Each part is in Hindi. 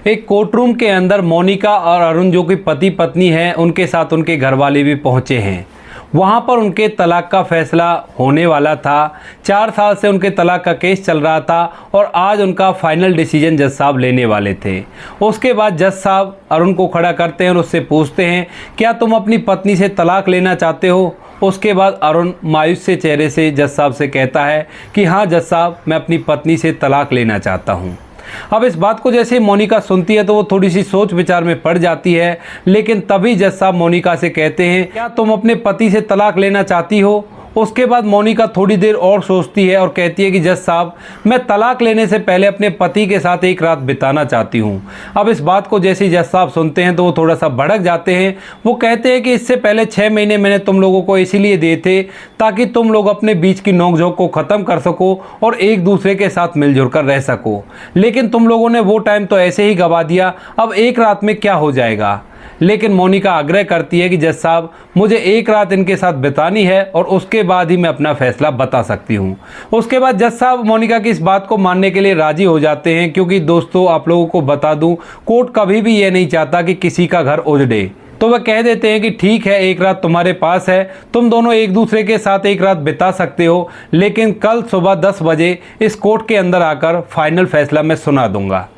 एक कोर्ट रूम के अंदर मोनिका और अरुण जो कि पति पत्नी हैं, उनके साथ उनके घरवाले भी पहुंचे हैं। वहां पर उनके तलाक का फैसला होने वाला था। 4 साल से उनके तलाक का केस चल रहा था और आज उनका फाइनल डिसीजन जज साहब लेने वाले थे। उसके बाद जज साहब अरुण को खड़ा करते हैं और उससे पूछते हैं, क्या तुम अपनी पत्नी से तलाक लेना चाहते हो? उसके बाद अरुण मायूस से चेहरे से जज साहब से कहता है कि हाँ जज साहब, मैं अपनी पत्नी से तलाक लेना चाहता हूँ। अब इस बात को जैसे मोनिका सुनती है तो वो थोड़ी सी सोच विचार में पड़ जाती है, लेकिन तभी जज साहब मोनिका से कहते हैं, क्या तुम अपने पति से तलाक लेना चाहती हो? उसके बाद मोनिका थोड़ी देर और सोचती है और कहती है कि जज साहब, मैं तलाक लेने से पहले अपने पति के साथ एक रात बिताना चाहती हूँ। अब इस बात को जैसे ही जज साहब सुनते हैं तो वो थोड़ा सा भड़क जाते हैं। वो कहते हैं कि इससे पहले 6 महीने मैंने तुम लोगों को इसीलिए दिए थे ताकि तुम लोग अपने बीच की नोकझोंक को ख़त्म कर सको और एक दूसरे के साथ मिलजुल कर रह सको, लेकिन तुम लोगों ने वो टाइम तो ऐसे ही गवा दिया। अब एक रात में क्या हो जाएगा? लेकिन मोनिका आग्रह करती है कि जज साहब, मुझे एक रात इनके साथ बितानी है और उसके बाद ही मैं अपना फैसला बता सकती हूँ। उसके बाद जज साहब मोनिका की इस बात को मानने के लिए राज़ी हो जाते हैं, क्योंकि दोस्तों आप लोगों को बता दूँ, कोर्ट कभी भी ये नहीं चाहता कि किसी का घर उजड़े। तो वह कह देते हैं कि ठीक है, एक रात तुम्हारे पास है, तुम दोनों एक दूसरे के साथ एक रात बिता सकते हो, लेकिन कल सुबह 10 बजे इस कोर्ट के अंदर आकर फाइनल फैसला मैं सुना दूंगा।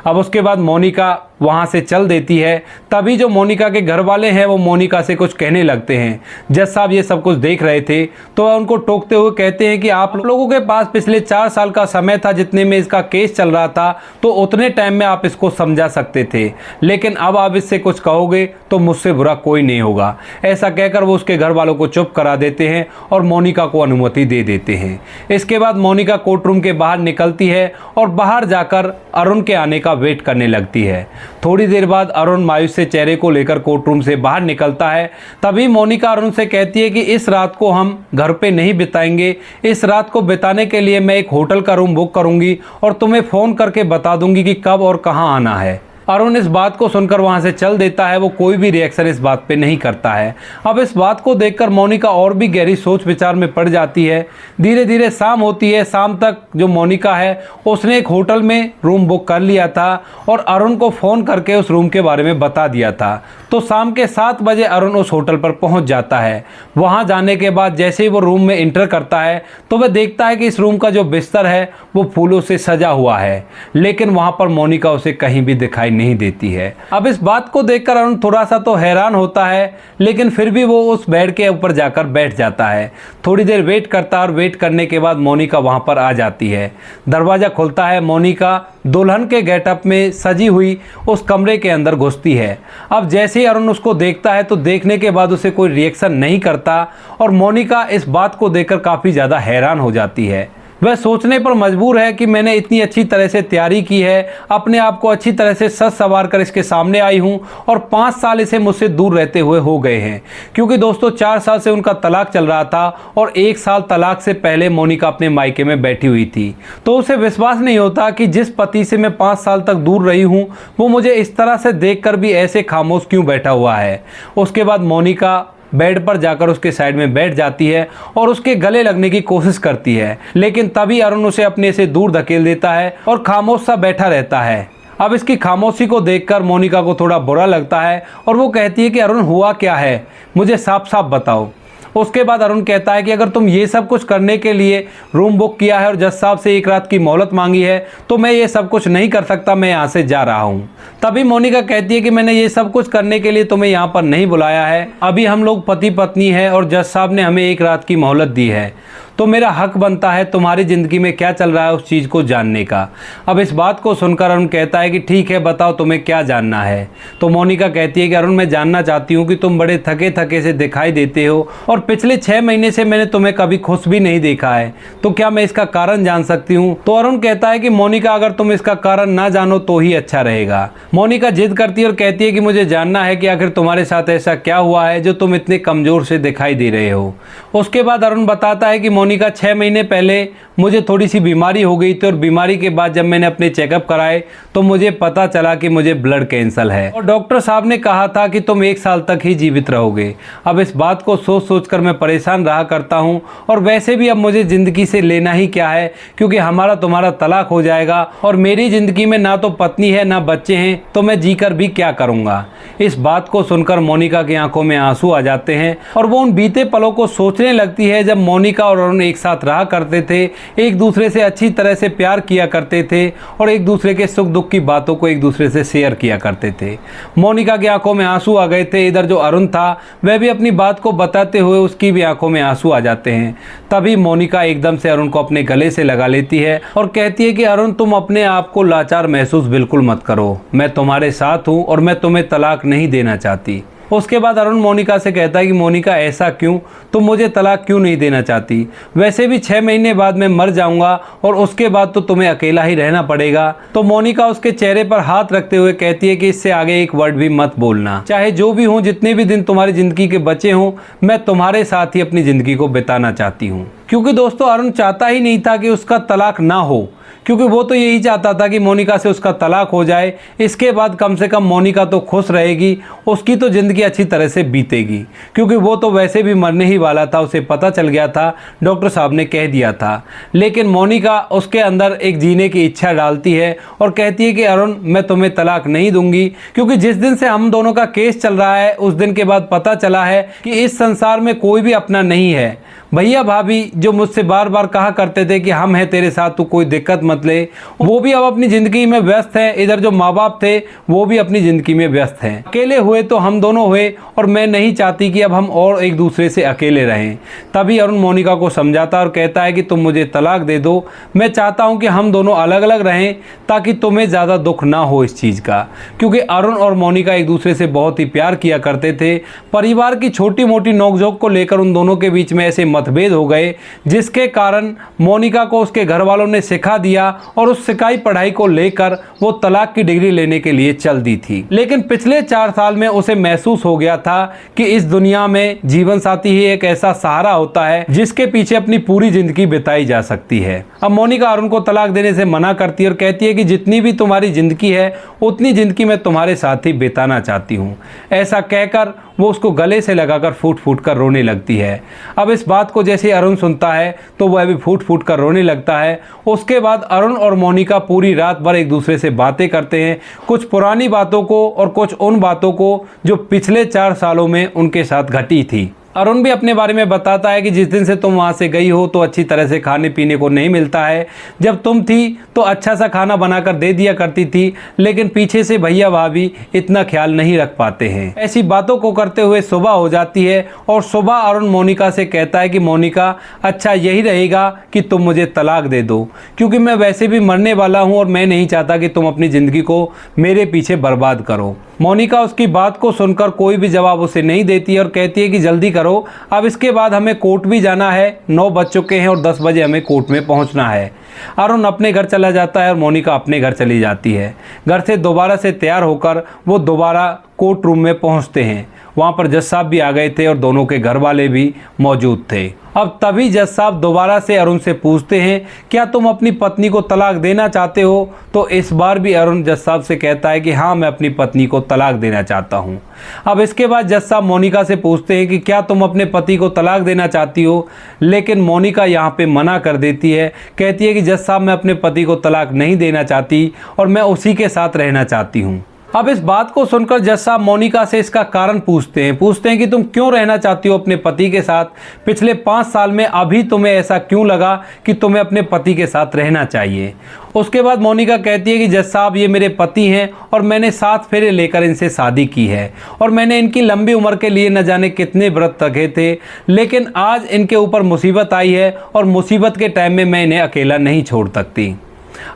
अब उसके बाद मोनिका वहाँ से चल देती है। तभी जो मोनिका के घर वाले हैं वो मोनिका से कुछ कहने लगते हैं। जज साहब ये सब कुछ देख रहे थे तो वह उनको टोकते हुए कहते हैं कि आप लोगों के पास पिछले 4 साल का समय था जितने में इसका केस चल रहा था, तो उतने टाइम में आप इसको समझा सकते थे, लेकिन अब आप इससे कुछ कहोगे तो मुझसे बुरा कोई नहीं होगा। ऐसा कहकर वो उसके घर वालों को चुप करा देते हैं और मोनिका को अनुमति दे देते हैं। इसके बाद मोनिका कोर्ट रूम के बाहर निकलती है और बाहर जाकर अरुण के आने का वेट करने लगती है। थोड़ी देर बाद अरुण मायूस से चेहरे को लेकर कोर्ट रूम से बाहर निकलता है। तभी मोनिका अरुण से कहती है कि इस रात को हम घर पे नहीं बिताएंगे, इस रात को बिताने के लिए मैं एक होटल का रूम बुक करूंगी और तुम्हें फ़ोन करके बता दूंगी कि कब और कहां आना है। अरुण इस बात को सुनकर वहां से चल देता है। वो कोई भी रिएक्शन इस बात पे नहीं करता है। अब इस बात को देखकर मोनिका और भी गहरी सोच विचार में पड़ जाती है। धीरे धीरे शाम होती है। शाम तक जो मोनिका है उसने एक होटल में रूम बुक कर लिया था और अरुण को फ़ोन करके उस रूम के बारे में बता दिया था। तो शाम के 7 बजे अरुण उस होटल पर पहुंच जाता है। वहां जाने के बाद जैसे ही वो रूम में इंटर करता है तो वह देखता है कि इस रूम का जो बिस्तर है वो फूलों से सजा हुआ है, लेकिन वहां पर मोनिका उसे कहीं भी दिखाई नहीं देती है। अब इस बात को देखकर अरुण थोड़ा सा तो हैरान होता है, लेकिन फिर भी वो उस बेड के ऊपर जाकर बैठ जाता है। थोड़ी देर वेट करता है और वेट करने के बाद मोनिका वहां पर आ जाती है। दरवाज़ा खुलता है। मोनिका दुल्हन के गेटअप में सजी हुई उस कमरे के अंदर घुसती है। अब जैसे ही अरुण उसको देखता है तो देखने के बाद उसे कोई रिएक्शन नहीं करता और मोनिका इस बात को देखकर काफ़ी ज़्यादा हैरान हो जाती है। वह सोचने पर मजबूर है कि मैंने इतनी अच्छी तरह से तैयारी की है, अपने आप को अच्छी तरह से सज संवार कर इसके सामने आई हूं और 5 साल इसे मुझसे दूर रहते हुए हो गए हैं, क्योंकि दोस्तों 4 साल से उनका तलाक चल रहा था और 1 साल तलाक से पहले मोनिका अपने मायके में बैठी हुई थी। तो उसे विश्वास नहीं होता कि जिस पति से मैं 5 साल तक दूर रही हूँ वो मुझे इस तरह से देख कर भी ऐसे खामोश क्यों बैठा हुआ है। उसके बाद मोनिका बेड पर जाकर उसके साइड में बैठ जाती है और उसके गले लगने की कोशिश करती है, लेकिन तभी अरुण उसे अपने से दूर धकेल देता है और खामोश सा बैठा रहता है। अब इसकी खामोशी को देखकर मोनिका को थोड़ा बुरा लगता है और वो कहती है कि अरुण हुआ क्या है, मुझे साफ साफ बताओ। उसके बाद अरुण कहता है कि अगर तुम ये सब कुछ करने के लिए रूम बुक किया है और जज साहब से 1 रात की मोहलत मांगी है तो मैं ये सब कुछ नहीं कर सकता, मैं यहाँ से जा रहा हूँ। तभी मोनिका कहती है कि मैंने ये सब कुछ करने के लिए तुम्हें यहाँ पर नहीं बुलाया है, अभी हम लोग पति पत्नी हैं और जज साहब ने हमें 1 रात की मोहलत दी है, तो मेरा हक बनता है तुम्हारी ज़िंदगी में क्या चल रहा है उस चीज़ को जानने का। अब इस बात को सुनकर अरुण कहता है कि ठीक है, बताओ तुम्हें क्या जानना है। तो मोनिका कहती है कि अरुण मैं जानना चाहती हूँ कि तुम बड़े थके थके से दिखाई देते हो और पिछले 6 महीने से मैंने तुम्हें कभी खुश भी नहीं देखा है, तो क्या मैं इसका कारण जान सकती हूँ? तो अरुण कहता है कि मोनिका अगर तुम इसका कारण ना जानो तो ही अच्छा रहेगा। मोनिका जिद करती है और कहती है कि मुझे जानना है कि आखिर तुम्हारे साथ ऐसा क्या हुआ है जो तुम इतने कमज़ोर से दिखाई दे रहे हो। उसके बाद अरुण बताता है कि मोनिका 6 महीने पहले मुझे थोड़ी सी बीमारी हो गई थी और बीमारी के बाद जब मैंने अपने चेकअप कराए तो मुझे पता चला कि मुझे ब्लड कैंसर है और डॉक्टर साहब ने कहा था कि तुम 1 साल तक ही जीवित रहोगे। अब इस बात को सोच सोच कर मैं परेशान रहा करता हूँ और वैसे भी अब मुझे ज़िंदगी से लेना ही क्या है, क्योंकि हमारा तुम्हारा तलाक हो जाएगा और मेरी ज़िंदगी में ना तो पत्नी है ना बच्चे हैं, तो मैं जी कर भी क्या करूँगा। इस बात को सुनकर मोनिका की आंखों में आंसू आ जाते हैं और वो उन बीते पलों को सोचने लगती है जब मोनिका और अरुण एक साथ रहा करते थे, एक दूसरे से अच्छी तरह से प्यार किया करते थे और एक दूसरे के सुख दुख की बातों को एक दूसरे से शेयर किया करते थे। मोनिका की आंखों में आंसू आ गए थे। इधर जो अरुण था वह भी अपनी बात को बताते हुए उसकी भी आंखों में आंसू आ जाते हैं। तभी मोनिका एकदम से अरुण को अपने गले से लगा लेती है और कहती है कि अरुण, तुम अपने आप को लाचार महसूस बिल्कुल मत करो, मैं तुम्हारे साथ हूँ और मैं तुम्हें तलाक नहीं देना चाहती। उसके बाद अरुण मोनिका से कहता है कि मोनिका ऐसा क्यों, तुम मुझे तलाक क्यों नहीं देना चाहती? वैसे भी 6 महीने बाद मैं मर जाऊंगा और उसके बाद तो तुम्हें अकेला ही रहना पड़ेगा। तो मोनिका उसके चेहरे पर हाथ रखते हुए कहती है कि इससे आगे एक वर्ड भी मत बोलना, चाहे जो भी हो, जितने भी दिन तुम्हारी ज़िंदगी के बचे हों, मैं तुम्हारे साथ ही अपनी ज़िंदगी को बिताना चाहती हूँ। क्योंकि दोस्तों अरुण चाहता ही नहीं था कि उसका तलाक ना हो, क्योंकि वो तो यही चाहता था कि मोनिका से उसका तलाक हो जाए। इसके बाद कम से कम मोनिका तो खुश रहेगी, उसकी तो ज़िंदगी अच्छी तरह से बीतेगी, क्योंकि वो तो वैसे भी मरने ही वाला था, उसे पता चल गया था, डॉक्टर साहब ने कह दिया था। लेकिन मोनिका उसके अंदर एक जीने की इच्छा डालती है और कहती है कि अरुण, मैं तुम्हें तलाक नहीं दूंगी, क्योंकि जिस दिन से हम दोनों का केस चल रहा है उस दिन के बाद पता चला है कि इस संसार में कोई भी अपना नहीं है। भैया भाभी जो मुझसे बार बार कहा करते थे कि हम हैं तेरे साथ, तो कोई दिक्कत मत ले, वो भी अब अपनी ज़िंदगी में व्यस्त हैं। इधर जो माँ बाप थे वो भी अपनी ज़िंदगी में व्यस्त हैं। अकेले हुए तो हम दोनों हुए और मैं नहीं चाहती कि अब हम और एक दूसरे से अकेले रहें। तभी अरुण मोनिका को समझाता और कहता है कि तुम मुझे तलाक दे दो, मैं चाहता हूँ कि हम दोनों अलग अलग रहें ताकि तुम्हें ज़्यादा दुख ना हो इस चीज़ का। क्योंकि अरुण और मोनिका एक दूसरे से बहुत ही प्यार किया करते थे। परिवार की छोटी मोटी नोकझोंक को लेकर उन दोनों के बीच में ऐसे मतभेद हो गए, जिसके कारण मोनिका को उसके घर वालों ने सिखा दिया और उस सिखाई पढ़ाई को लेकर वो तलाक की डिग्री लेने के लिए चल दी थी। लेकिन पिछले 4 साल में उसे महसूस हो गया था कि इस दुनिया में जीवन साथी ही एक ऐसा सहारा होता है जिसके पीछे अपनी पूरी जिंदगी बिताई जा सकती है। अब मोनिका अरुण को तलाक देने से मना करती है और कहती है कि जितनी भी तुम्हारी जिंदगी है उतनी जिंदगी मैं तुम्हारे साथ ही बिताना चाहती हूँ। ऐसा कहकर वो उसको गले से लगाकर फूट फूट कर रोने लगती है। अब इस बात को जैसे अरुण सुनता है तो वह भी फूट फूट कर रोने लगता है। उसके बाद अरुण और मोनिका पूरी रात भर एक दूसरे से बातें करते हैं, कुछ पुरानी बातों को और कुछ उन बातों को जो पिछले 4 सालों में उनके साथ घटी थी। अरुण भी अपने बारे में बताता है कि जिस दिन से तुम वहाँ से गई हो तो अच्छी तरह से खाने पीने को नहीं मिलता है। जब तुम थी तो अच्छा सा खाना बनाकर दे दिया करती थी, लेकिन पीछे से भैया भाभी इतना ख्याल नहीं रख पाते हैं। ऐसी बातों को करते हुए सुबह हो जाती है और सुबह अरुण मोनिका से कहता है कि मोनिका, अच्छा यही रहेगा कि तुम मुझे तलाक दे दो, क्योंकि मैं वैसे भी मरने वाला हूँ और मैं नहीं चाहता कि तुम अपनी ज़िंदगी को मेरे पीछे बर्बाद करो। मोनिका उसकी बात को सुनकर कोई भी जवाब उसे नहीं देती और कहती है कि जल्दी करो, अब इसके बाद हमें कोर्ट भी जाना है, 9 बज चुके हैं और 10 बजे हमें कोर्ट में पहुंचना है। अरुण अपने घर चला जाता है और मोनिका अपने घर चली जाती है। घर से दोबारा से तैयार होकर वो दोबारा कोर्ट रूम में पहुंचते हैं। वहाँ पर जज साहब भी आ गए थे और दोनों के घर वाले भी मौजूद थे। अब तभी जज साहब दोबारा से अरुण से पूछते हैं, क्या तुम अपनी पत्नी को तलाक देना चाहते हो? तो इस बार भी अरुण जज साहब से कहता है कि हाँ, मैं अपनी पत्नी को तलाक देना चाहता हूँ। अब इसके बाद जज साहब मोनिका से पूछते हैं कि क्या तुम अपने पति को तलाक देना चाहती हो? लेकिन मोनिका यहाँ पे मना कर देती है, कहती है कि जज साहब, मैं अपने पति को तलाक नहीं देना चाहती और मैं उसी के साथ रहना चाहती हूँ। अब इस बात को सुनकर जज साहब मोनिका से इसका कारण पूछते हैं कि तुम क्यों रहना चाहती हो अपने पति के साथ? पिछले 5 साल में अभी तुम्हें ऐसा क्यों लगा कि तुम्हें अपने पति के साथ रहना चाहिए? उसके बाद मोनिका कहती है कि जज साहब, ये मेरे पति हैं और मैंने 7 फेरे लेकर इनसे शादी की है और मैंने इनकी लंबी उम्र के लिए न जाने कितने व्रत रखे थे, लेकिन आज इनके ऊपर मुसीबत आई है और मुसीबत के टाइम में मैं इन्हें अकेला नहीं छोड़ सकती।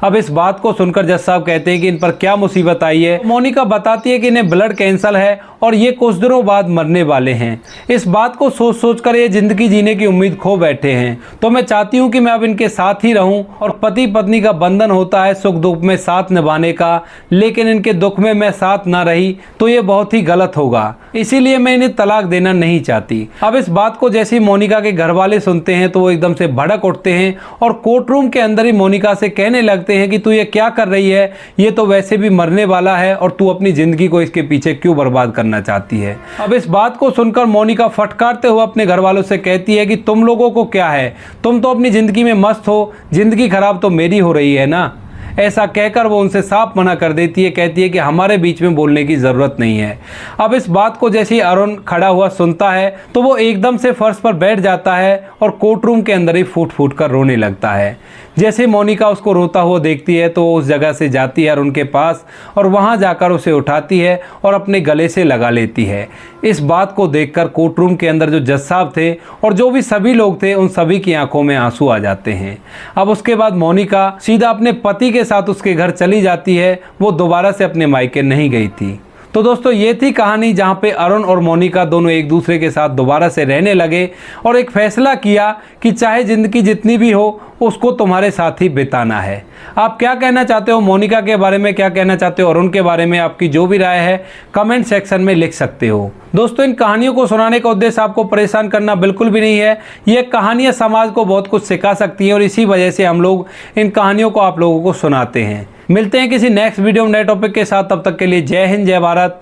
अब इस बात को सुनकर जज साहब कहते हैं कि इन पर क्या मुसीबत आई है। मोनिका बताती है कि इन्हें ब्लड कैंसर है और ये कुछ दिनों बाद मरने वाले हैं। इस बात को सोच सोच कर ये ज़िंदगी जीने की उम्मीद खो बैठे हैं। तो मैं चाहती हूँ कि मैं अब इनके साथ ही रहूँ और पति पत्नी का बंधन होता है सुख दुख में साथ निभाने का, लेकिन इनके दुख में मैं साथ ना रही तो ये बहुत ही गलत होगा। इसीलिए मैं इन्हें तलाक देना नहीं चाहती। अब इस बात को जैसे ही मोनिका के घर वाले सुनते हैं तो वो एकदम से भड़क उठते हैं और कोर्ट रूम के अंदर ही मोनिका से कहने लगते हैं कि तू ये क्या कर रही है, ये तो वैसे भी मरने वाला है और तू अपनी जिंदगी को इसके पीछे क्यों बर्बाद करना चाहती है। अब इस बात को सुनकर मोनिका फटकारते हुए अपने घर वालों से कहती है कि तुम लोगों को क्या है, तुम तो अपनी जिंदगी में मस्त हो, जिंदगी खराब तो मेरी हो रही है ना। ऐसा कहकर वो उनसे साफ मना कर देती है, कहती है कि हमारे बीच में बोलने की ज़रूरत नहीं है। अब इस बात को जैसे ही अरुण खड़ा हुआ सुनता है तो वो एकदम से फर्श पर बैठ जाता है और कोर्ट रूम के अंदर ही फूट फूट कर रोने लगता है। जैसे मोनिका उसको रोता हुआ देखती है तो वो उस जगह से जाती है अरुण के पास और वहाँ जाकर उसे उठाती है और अपने गले से लगा लेती है। इस बात को देखकर कोर्ट रूम के अंदर जो जज साहब थे और जो भी सभी लोग थे उन सभी की आंखों में आंसू आ जाते हैं। अब उसके बाद मोनिका सीधा अपने पति के साथ उसके घर चली जाती है, वो दोबारा से अपने मायके नहीं गई थी। तो दोस्तों ये थी कहानी जहाँ पे अरुण और मोनिका दोनों एक दूसरे के साथ दोबारा से रहने लगे और एक फैसला किया कि चाहे ज़िंदगी जितनी भी हो उसको तुम्हारे साथ ही बिताना है। आप क्या कहना चाहते हो मोनिका के बारे में, क्या कहना चाहते हो अरुण के बारे में, आपकी जो भी राय है कमेंट सेक्शन में लिख सकते हो। दोस्तों इन कहानियों को सुनाने का उद्देश्य आपको परेशान करना बिल्कुल भी नहीं है। ये कहानियाँ समाज को बहुत कुछ सिखा सकती हैं और इसी वजह से हम लोग इन कहानियों को आप लोगों को सुनाते हैं। मिलते हैं किसी नेक्स्ट वीडियो में नए टॉपिक के साथ, तब तक के लिए जय हिंद, जय भारत,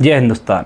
जय हिंदुस्तान।